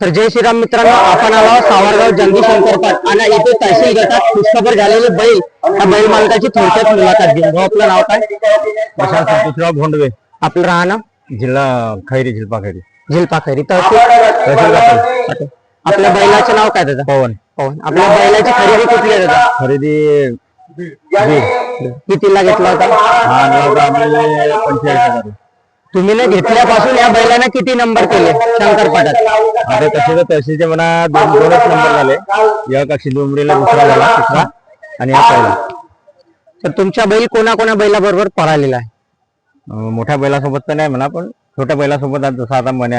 तर जय श्रीराम मित्रांनो, आपण आलो सावरगाव जंगी शंकरपाट आणि इथे तहसील गटात पुष्कळ झालेले बैल ह्या बैल मालकाची थोडक्यात मुलाखत घेऊ. आपलं नाव काय? प्रशांत संतोषराव भोंडवे, आपलं राहणं जिल्हा खैरी, झिल्पा खैरी. झिल्पा खैरी. तहसील आपल्या बैलाचं नाव काय दादा? पवन. पवन. आपल्या बैलाची खरेदी कुठली आहे दादा? खरेदी कितीला घेतला होता? हा आणला होता आम्ही 45,000. तुम्ही ना घेतल्यापासून या बैलांना किती नंबर केले शंकरपाटात? आता तसे तर तहसीलचे म्हणा दोनच नंबर झाले. एक अक्षिंद उमरीला दुसरा झाला, तिसरा आणि हा पहिला. तर तुमच्या बैल कोणा बैलाबरोबर पळालेला आहे? मोठ्या बैलासोबत तर नाही म्हणा, पण छोट्या बैलासोबत जसा आता म्हणे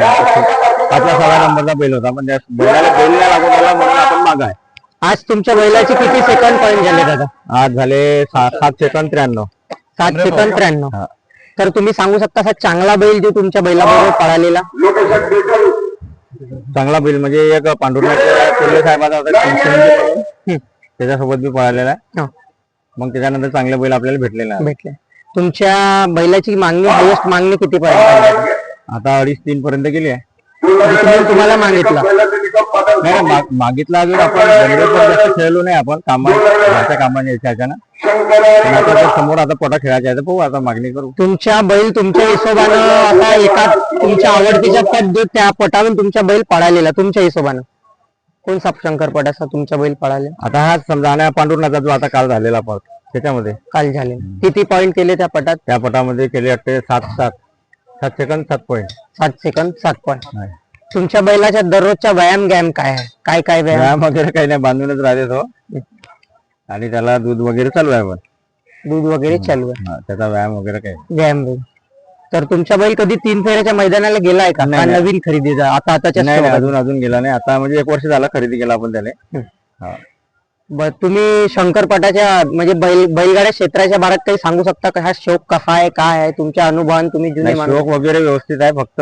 5-6 नंबरचा बैल होता, पण त्या बैलाला बैल नाही लागून आला म्हणून आपण माग आहे. आज तुमच्या बैलाचे किती सेकंड पॉईंट झाले दादा? आज झाले 7 सेकंद 93. 7 सेकंद 93. तर तुम्ही सांगू शकता असा चांगला बैल जो तुमच्या बैलाबरोबर पळालेला? चांगला बैल म्हणजे एक पांडुरंगाच्या कोल्हे साहेबाचा होता, त्याच्यासोबत बी पळालेला आहे. मग त्याच्यानंतर चांगले बैल आपल्याला भेटले. तुमच्या बैलाची मागणी हायेस्ट मागणी किती पर्यंत? आता 2.5-3 पर्यंत गेली आहे. तुम्हाला मागितला नाही, मागितला अजून आपण जास्त खेळलो नाही, आपण कामाच्या ह्याच्यानं. आता समोर आता पोटा खेळायचा आहे, पाहू आता मागणी करू. तुमच्या बैल तुमच्या हिशोबानं आता एका तुमच्या आवडतीच्या पद त्या पटावरून तुमच्या बैल पळालेला तुमच्या हिशोबानं कोणता शंकरपट असा तुमच्या बैल पळाले? आता हा समजा पांडुरंगाचा जो आता काल झालेला पट, त्याच्यामध्ये काल झाले किती पॉईंट केले त्या पटात? त्या पटामध्ये केले वाटते 7 सेकंद 7 पॉईंट. 7 second 7 point. तुमच्या बैलाच्या दररोजचा व्यायाम काय आहे? काय व्यायाम वगैरे काही नाही, बांधूनच राहते तो. आणि त्याला दूध वगैरे चालू आहे, पण दूध वगैरे चालू आहे, त्याचा व्यायाम वगैरे काही व्यायाम. तर तुमच्या बैल कधी 3 फेऱ्याच्या मैदानाला गेलाय का? नवीन खरेदीचा आताच्या? नाही, अजून गेला नाही. आता म्हणजे 1 वर्ष झाला खरेदी केला आपण त्याला. तुम्ही शंकरपटाच्या म्हणजे बैलगाड्या क्षेत्राच्या बाबत काही सांगू शकता का? हा शौक कसा आहे, काय आहे तुमच्या अनुभवान? तुम्ही जुने शौक वगैरे व्यवस्थित आहे, फक्त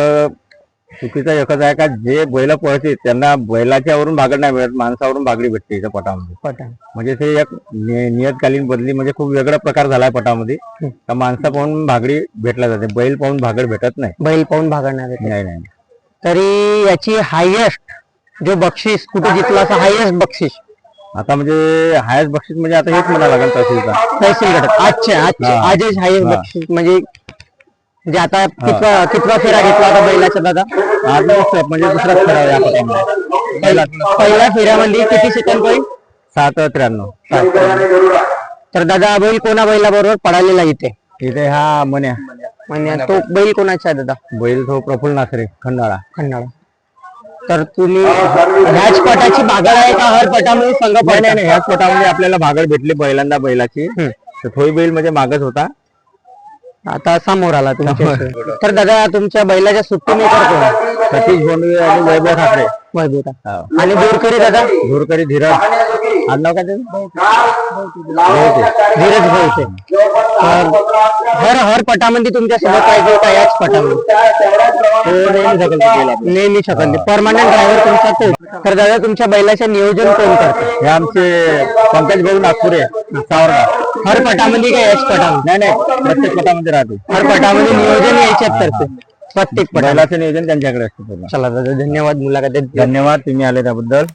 चुकीचं एकच आहे का जे बैल पळते त्यांना बैलाच्यावरून भागड नाही मिळत, माणसावरून भागडी भेटते इथं पटामध्ये. म्हणजे ते एक नियतकालीन बदली म्हणजे खूप वेगळा प्रकार झालाय पटामध्ये. का माणसं पाहून भागडी भेटला जाते, बैल पाहून भागड भेटत नाही. बैल पाहून भागड नाही. नाही. तरी याची हायेस्ट जो बक्षीस कुठे जिंकला असं हायेस्ट बक्षीस? आता म्हणजे हायस्ट बक्षीस म्हणजे आता हेच म्हणा लागेल तहसील गटात आजच हायेस्ट बक्षीस म्हणजे आता कितवा फेरा घेतला होता बैलाचा दादा? आज म्हणजे दुसरा फेरा या पटामध्ये. पहिल्या फेऱ्यामध्ये किती सेकंड पॉईंट? 7:93. तर दादा बैल कोणा बैलाबरोबर पळालेला इथे? हा मन्या. तो बैल कोणाचा आहे दादा? बैल तो प्रफुल्ल नासरे, खंडाळा. तर तुम्ही ह्याच पटाची भागड आहे का हर पटामध्ये संघ? नाही, ह्याच पटामध्ये आपल्याला भागड भेटली पहिल्यांदा बैलाची. थोडी बैल म्हणजे मागच होता, आता समोर आला तुमच्या. तर दादा तुमच्या बैलाच्या सुट्टी मेकर कोण? सतीश भोंडवे आणि वैभव ठाकरे. आणि दूरकरी दादा? दूरकरी धीरज. आडनाव काय त्याचं? धीरज भाऊचे. हर पटामध्ये तुमच्या सोबत पाहिजे का याच पटामध्ये? नेहमी शकल परमानंट ड्रायव्हर तुमचा तो. तर दादा तुमच्या बैलाचं नियोजन कोण करते? हे आमचे पंकज भाऊ नागपुरे, सावरगाव. हर पटामध्ये का याच पटामध्ये? नाही, प्रत्येक पटामध्ये राहते. हर पटामध्ये नियोजन यायच्यात करते प्रत्येक बैलाचं नियोजन त्यांच्याकडे असते. चला दादा धन्यवाद मुलाखत. धन्यवाद तुम्ही आले त्याबद्दल.